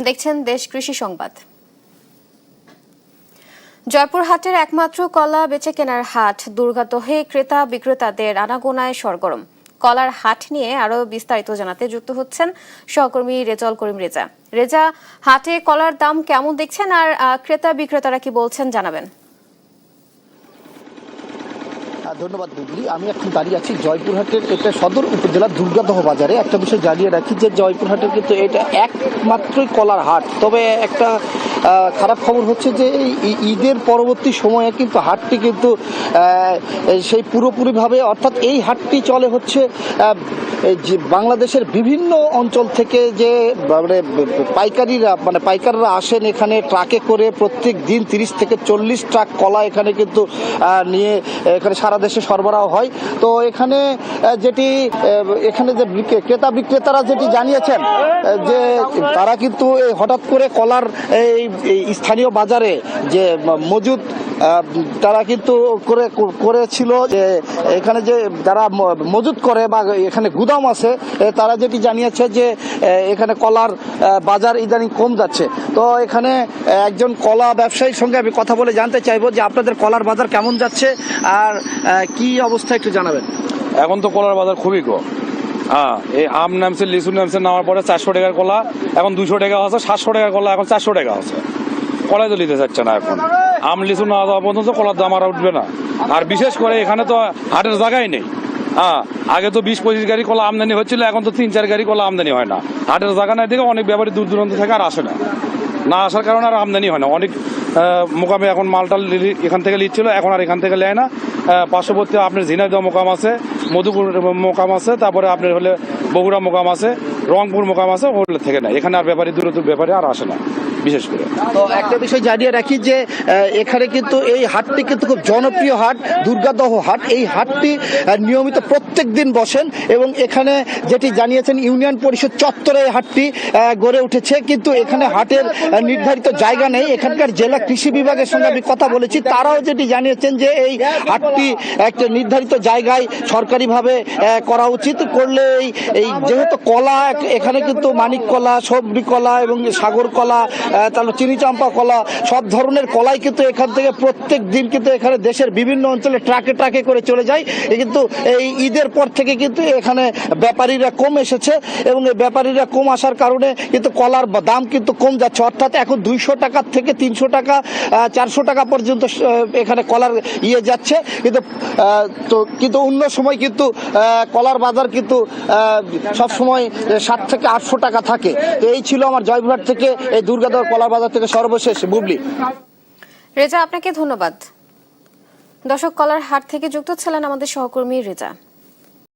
দেখছেন দেশ কৃষি সংবাদ। জয়পুরহাটের একমাত্র কলা বেচে কেনার হাট দুর্গাদহে ক্রেতা বিক্রেতাদের আনাগোনায় সরগরম। কলার হাট নিয়ে আরো বিস্তারিত জানাতে যুক্ত হচ্ছেন সহকর্মী রেজাউল করিম রেজা। রেজা, হাটে কলার দাম কেমন দেখছেন আর ক্রেতা বিক্রেতারা কি বলছেন জানাবেন। ধন্যবাদ বুবলি। আমি এখন দাঁড়িয়ে আছি জয়পুরহাটের এটা সদর উপজেলার দুর্গাদহ বাজারে। একটা বিষয় জানিয়ে রাখি যে জয়পুরহাটের কিন্তু এটা একমাত্রই কলার হাট। তবে একটা খারাপ খবর হচ্ছে যে এই ঈদের পরবর্তী সময়ে কিন্তু হাটটি কিন্তু সেই পুরোপুরিভাবে, অর্থাৎ এই হাটটি চলে হচ্ছে যে বাংলাদেশের বিভিন্ন অঞ্চল থেকে যে পাইকাররা আসেন এখানে ট্রাকে করে। প্রত্যেক দিন 30 থেকে 40 ট্রাক কলা এখানে কিন্তু নিয়ে এখানে সারা দেশে সরবরাহ হয়। তো এখানে এখানে যে ক্রেতা বিক্রেতারা যেটি জানিয়েছেন যে তারা কিন্তু হঠাৎ করে কলার এই স্থানীয় বাজারে যে মজুদ তারা কিন্তু করেছিল যে এখানে যে যারা মজুদ করে বা এখানে গুদাম আছে তারা যেটি জানিয়েছে যে এখানে কলার বাজার ইদানিং কম যাচ্ছে। তো এখানে একজন কলা ব্যবসায়ীর সঙ্গে আমি কথা বলে জানতে চাইবো যে আপনাদের কলার বাজার কেমন যাচ্ছে আর কি অবস্থা একটু জানাবেন। এখন তো কলার বাজার খুবই কম। এই আম নামছে, লিচু নামছে, নামার পরে 400 টাকার কলা এখন 200 টাকা আছে, 700 টাকার কলা এখন 400 টাকা আছে। কলাই তো নিতে চাচ্ছে না এখন। আম লিচু না দেওয়া পর্যন্ত কলার দাম আর উঠবে না। আর বিশেষ করে এখানে তো হাটের জায়গাই নেই। আগে তো 20-25 গাড়ি কলা আমদানি হচ্ছিল, এখন তো 3-4 গাড়ি কলা আমদানি হয় না। হাটের জায়গা নাই দেখে অনেক ব্যাপারী দূর দূরান্ত থেকে আর আসে না আসার কারণে আর আমদানি হয় না। অনেক মোকামে এখন মালটাল এখান থেকে লিচ্ছিল, এখন আর এখান থেকে নেয় না। পার্শ্ববর্তী আপনার ঝিনাইদহ মোকাম আছে, মধুপুর মোকাম আছে, তারপরে আপনার হলে বগুড়া মোকাম আছে, রংপুর মোকাম আছে, ওগুলো থেকে নেয়। এখানে আর ব্যাপারী দূর ব্যাপারে আর আসে না বিশেষ করে। তো একটা বিষয় জানিয়ে রাখি যে এখানে কিন্তু এই হাটটি কিন্তু খুব জনপ্রিয় হাট, দুর্গাদহ হাট। এই হাটটি নিয়মিত প্রত্যেক দিন বসেন এবং এখানে যেটি জানিয়েছেন ইউনিয়ন পরিষদ চত্বরে এই হাটটি গড়ে উঠেছে। কিন্তু এখানে হাটের নির্ধারিত জায়গা নেই। এখানকার জেলা কৃষি বিভাগের সঙ্গে আমি কথা বলেছি, তারাও যেটি জানিয়েছেন যে এই হাটটি একটা নির্ধারিত জায়গায় সরকারিভাবে করা উচিত। করলে এই যেহেতু কলা এখানে কিন্তু মানিক কলা, সবরি কলা এবং সাগর কলা, তাহলে চিনি চাম্পা কলা, সব ধরনের কলাই কিন্তু এখান থেকে প্রত্যেক দিন কিন্তু এখানে দেশের বিভিন্ন অঞ্চলে ট্রাকে ট্রাকে করে চলে যায়। কিন্তু এই ঈদের পর থেকে কিন্তু এখানে ব্যাপারীরা কম এসেছে এবং এই ব্যাপারীরা কম আসার কারণে কিন্তু কলার দাম কিন্তু কম যাচ্ছে। অর্থাৎ এখন 200 টাকা থেকে 300 টাকা 400 টাকা পর্যন্ত এখানে কলার যাচ্ছে। কিন্তু অন্য সময় কিন্তু কলার বাজার কিন্তু সবসময় 700 থেকে 800 টাকা থাকে। তো এই ছিল আমার জয়পুরহাট থেকে এই দুর্গাদহ কলার বাজার থেকে সর্বশেষ বুবলি। রেজা, আপনাকে ধন্যবাদ। দর্শক, কলার হাট থেকে যুক্ত ছিলেন আমাদের সহকর্মী রেজা।